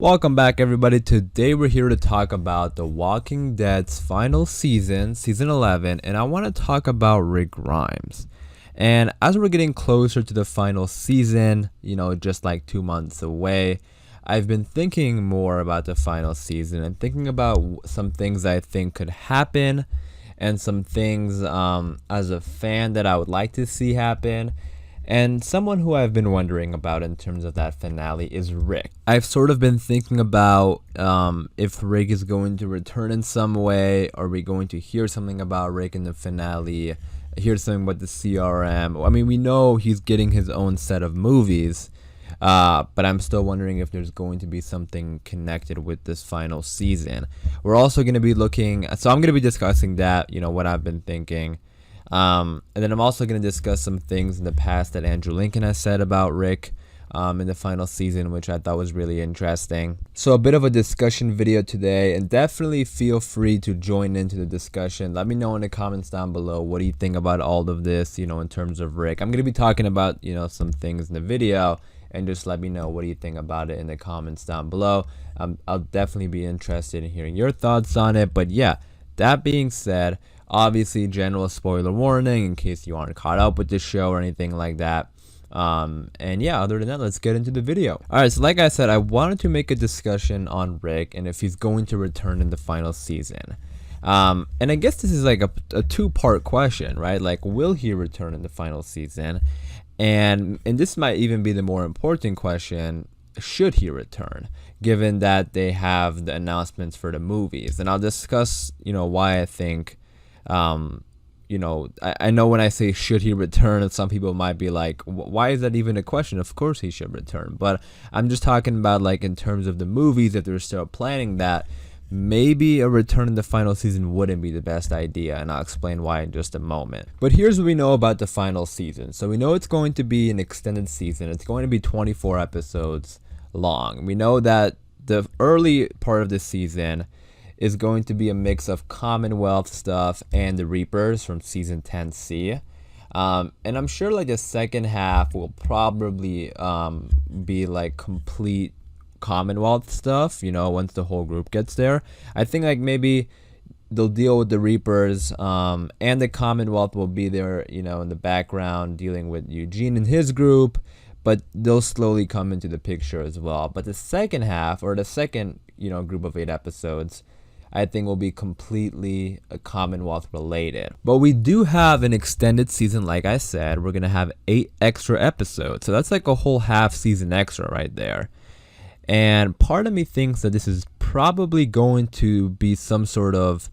Welcome back, everybody. Today we're here to talk about The Walking Dead's final season, season 11, and I want to talk about Rick Grimes. And as we're getting closer to the final season, just like 2 months away, I've been thinking more about the final season and thinking about some things I think could happen and some things as a fan that I would like to see happen. And someone who I've been wondering about in terms of that finale is Rick. I've sort of been thinking about if Rick is going to return in some way. Are we going to hear something about Rick in the finale? Hear something about the CRM? I mean, we know he's getting his own set of movies, but I'm still wondering if there's going to be something connected with this final season. We're also going to be so I'm going to be discussing that, what I've been thinking. And then I'm also going to discuss some things in the past that Andrew Lincoln has said about Rick in the final season, which I thought was really interesting. So a bit of a discussion video today, and definitely feel free to join into the discussion. Let me know in the comments down below, what do you think about all of this, in terms of Rick. I'm going to be talking about, some things in the video, and just let me know what do you think about it in the comments down below. I'll definitely be interested in hearing your thoughts on it. But yeah, that being said, obviously, general spoiler warning in case you aren't caught up with this show or anything like that. And yeah, other than that, let's get into the video. Alright, so like I said, I wanted to make a discussion on Rick and if he's going to return in the final season. And I guess this is like a two-part question, right? Like, will he return in the final season? And this might even be the more important question, should he return, given that they have the announcements for the movies. And I'll discuss, why I think I know when I say should he return, some people might be like, why is that even a question? Of course he should return. But I'm just talking about, like, in terms of the movies, if they're still planning that, maybe a return in the final season wouldn't be the best idea, and I'll explain why in just a moment. But here's what we know about the final season. So we know it's going to be an extended season. It's going to be 24 episodes long. We know that the early part of the season is going to be a mix of Commonwealth stuff and the Reapers from season 10C. And I'm sure like the second half will probably be like complete Commonwealth stuff, once the whole group gets there. I think like maybe they'll deal with the Reapers and the Commonwealth will be there, in the background dealing with Eugene and his group, but they'll slowly come into the picture as well. But the second half, or the second, group of 8 episodes, I think will be completely Commonwealth related. But we do have an extended season, like I said. We're going to have 8 extra episodes. So that's like a whole half season extra right there. And part of me thinks that this is probably going to be some sort of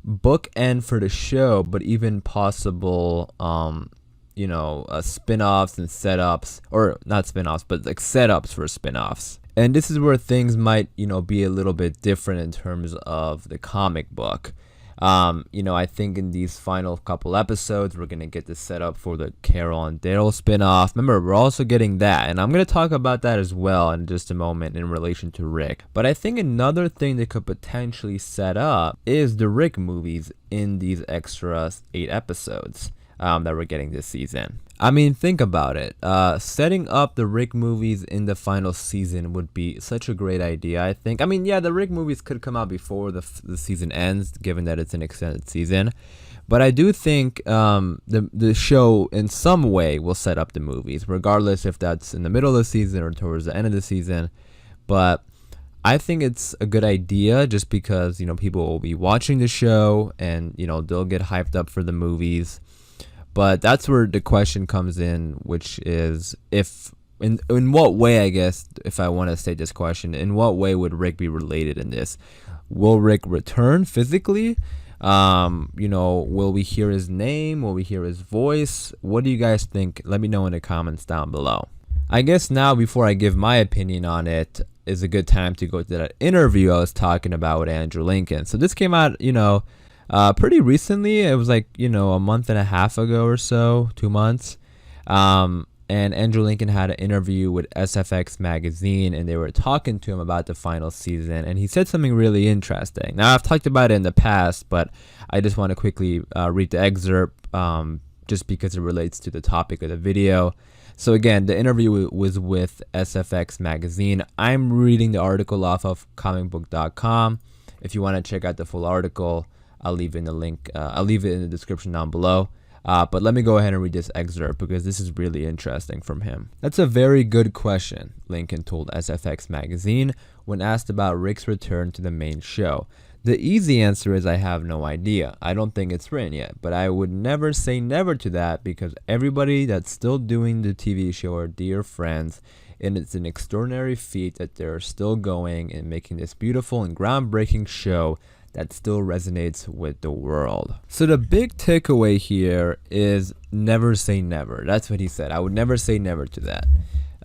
bookend for the show, but even possible, spin-offs and setups, or not spin-offs, but like setups for spin-offs. And this is where things might, be a little bit different in terms of the comic book. I think in these final couple episodes, we're going to get the setup for the Carol and Daryl spinoff. Remember, we're also getting that. And I'm going to talk about that as well in just a moment in relation to Rick. But I think another thing they could potentially set up is the Rick movies in these extra 8 episodes that we're getting this season. I mean, think about it. Setting up the Rick movies in the final season would be such a great idea, I think. I mean, yeah, the Rick movies could come out before the season ends, given that it's an extended season. But I do think the show in some way will set up the movies, regardless if that's in the middle of the season or towards the end of the season. But I think it's a good idea just because, people will be watching the show and, they'll get hyped up for the movies. But that's where the question comes in, which is in what way, I guess, if I want to state this question, in what way would Rick be related in this? Will Rick return physically? Will we hear his name? Will we hear his voice? What do you guys think? Let me know in the comments down below. I guess now, before I give my opinion on it, is a good time to go to that interview I was talking about with Andrew Lincoln. So this came out, pretty recently. It was like, a month and a half ago or so, 2 months. And Andrew Lincoln had an interview with SFX magazine, and they were talking to him about the final season, and he said something really interesting. Now, I've talked about it in the past, but I just want to quickly read the excerpt just because it relates to the topic of the video. So again, the interview was with SFX Magazine. I'm reading the article off of comicbook.com. If you want to check out the full article, I'll leave in the link. I'll leave it in the description down below. But let me go ahead and read this excerpt because this is really interesting from him. That's a very good question, Lincoln told SFX Magazine when asked about Rick's return to the main show. The easy answer is I have no idea. I don't think it's written yet, but I would never say never to that because everybody that's still doing the TV show are dear friends, and it's an extraordinary feat that they're still going and making this beautiful and groundbreaking show that still resonates with the world. So the big takeaway here is never say never. That's what he said. I would never say never to that.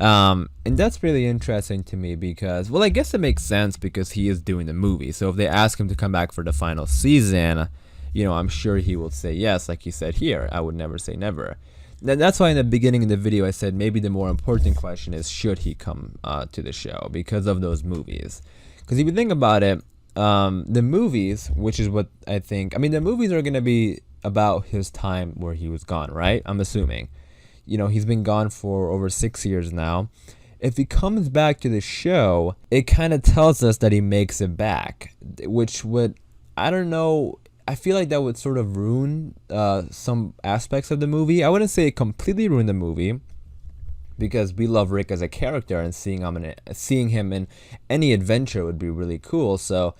And that's really interesting to me because, well, I guess it makes sense because he is doing the movie. So if they ask him to come back for the final season, you know, I'm sure he will say yes, like he said here. I would never say never. And that's why in the beginning of the video I said maybe the more important question is should he come to the show because of those movies. Because if you think about it, the movies, which is what I think, I mean, the movies are going to be about his time where he was gone, right? I'm assuming. You know, he's been gone for over 6 years now. If he comes back to the show, it kind of tells us that he makes it back, which would, I don't know, I feel like that would sort of ruin some aspects of the movie. I wouldn't say it completely ruined the movie because we love Rick as a character and seeing him in any adventure would be really cool. So,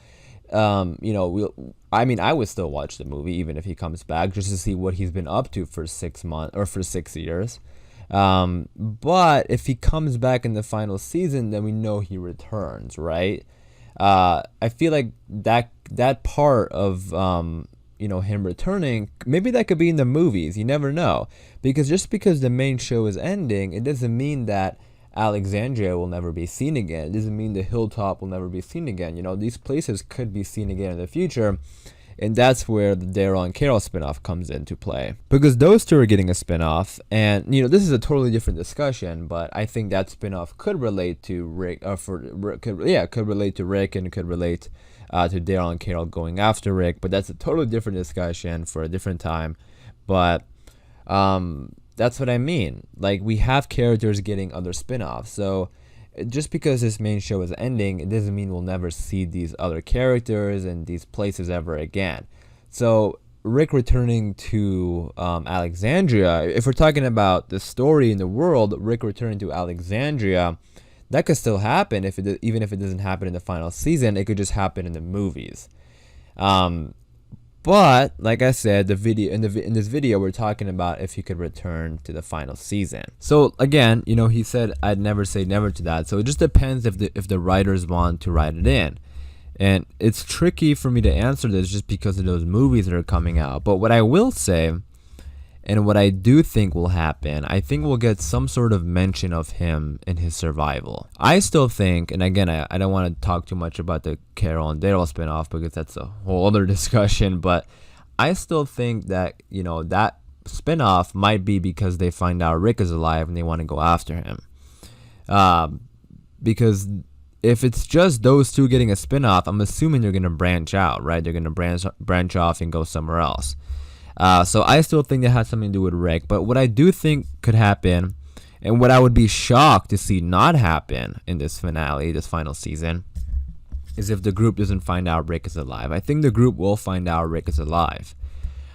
you know, I would still watch the movie even if he comes back just to see what he's been up to for 6 months or for 6 years. But if he comes back in the final season, then we know he returns, right? I feel like that part of you know, him returning, maybe that could be in the movies. You never know, because just because the main show is ending, it doesn't mean that Alexandria will never be seen again. It doesn't mean the Hilltop will never be seen again. You know, these places could be seen again in the future, and that's where the Daryl and Carol spinoff comes into play, because those two are getting a spinoff, and you know, this is a totally different discussion, but I think that spinoff could relate to Rick, could relate to Rick, and could relate to Daryl and Carol going after Rick, but that's a totally different discussion for a different time. But that's what I mean. Like, we have characters getting other spin-offs, so just because this main show is ending, it doesn't mean we'll never see these other characters and these places ever again. So Rick returning to Alexandria, if we're talking about the story in the world, Rick returning to Alexandria, that could still happen even if it doesn't happen in the final season. It could just happen in the movies. But like I said, in this video we're talking about if he could return to the final season. So again, you know, he said I'd never say never to that. So it just depends if the writers want to write it in. And it's tricky for me to answer this just because of those movies that are coming out. But what I will say, and what I do think will happen, I think we'll get some sort of mention of him in his survival. I still think, and again, I don't want to talk too much about the Carol and Daryl spinoff because that's a whole other discussion, but I still think that, you know, that spinoff might be because they find out Rick is alive and they want to go after him. Because if it's just those two getting a spinoff, I'm assuming they're going to branch out, right? They're going to branch off and go somewhere else. So I still think that has something to do with Rick. But what I do think could happen, and what I would be shocked to see not happen in this finale, this final season, is if the group doesn't find out Rick is alive. I think the group will find out Rick is alive.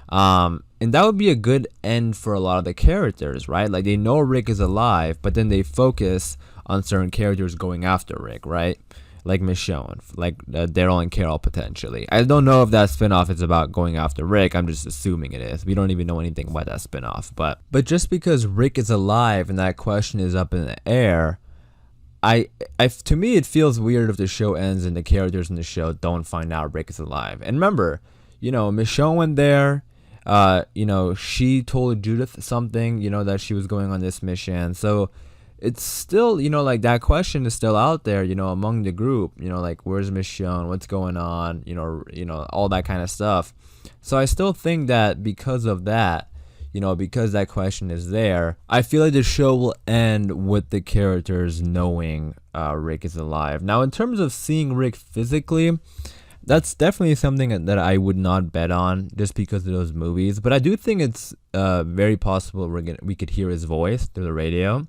And that would be a good end for a lot of the characters, right? Like, they know Rick is alive, but then they focus on certain characters going after Rick, right? Like Michonne, like Daryl and Carol potentially. I don't know if that spinoff is about going after Rick. I'm just assuming it is. We don't even know anything about that spinoff. But just because Rick is alive and that question is up in the air, to me it feels weird if the show ends and the characters in the show don't find out Rick is alive. And remember, you know, Michonne went there. You know, she told Judith something, you know, that she was going on this mission. So it's still, you know, like, that question is still out there, you know, among the group, you know, like, where's Michonne, what's going on, you know, all that kind of stuff. So I still think that because of that, you know, because that question is there, I feel like the show will end with the characters knowing Rick is alive. Now, in terms of seeing Rick physically, That's definitely something that I would not bet on just because of those movies. But I do think it's very possible we could hear his voice through the radio.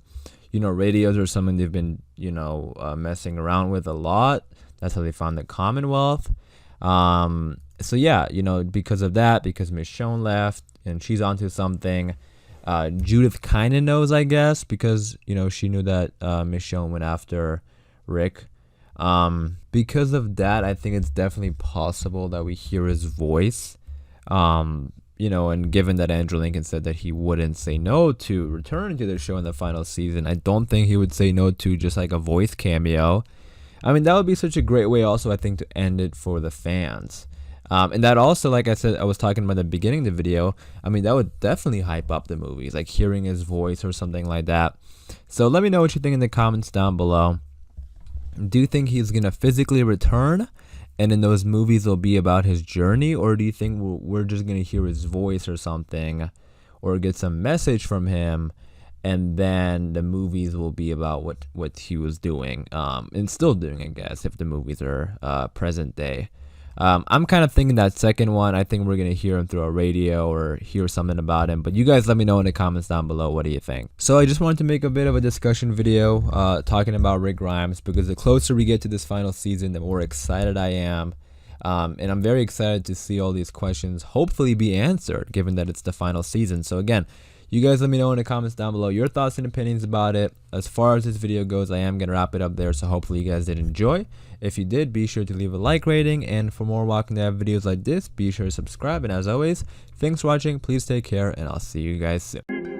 You know, radios are something they've been, messing around with a lot. That's how they found the Commonwealth. So yeah, because of that, because Michonne left and she's onto something. Judith kind of knows, I guess, because she knew that Michonne went after Rick. Because of that, I think it's definitely possible that we hear his voice. And given that Andrew Lincoln said that he wouldn't say no to returning to the show in the final season, I don't think he would say no to just like a voice cameo. I mean, that would be such a great way also, I think, to end it for the fans. And that also, like I said, I was talking about at the beginning of the video, I mean, that would definitely hype up the movies, like hearing his voice or something like that. So let me know what you think in the comments down below. Do you think he's going to physically return and in those movies will be about his journey? Or do you think we're just going to hear his voice or something or get some message from him and then the movies will be about what he was doing and still doing, I guess, if the movies are present day? I'm kind of thinking that second one. I think we're going to hear him through a radio or hear something about him. But you guys let me know in the comments down below. What do you think? So I just wanted to make a bit of a discussion video talking about Rick Grimes, because the closer we get to this final season, the more excited I am. And I'm very excited to see all these questions hopefully be answered, given that it's the final season. So again, you guys let me know in the comments down below your thoughts and opinions about it. As far as this video goes, I am going to wrap it up there, so hopefully you guys did enjoy. If you did, be sure to leave a like rating, and for more Walking Dead videos like this, be sure to subscribe. And as always, thanks for watching, please take care, and I'll see you guys soon.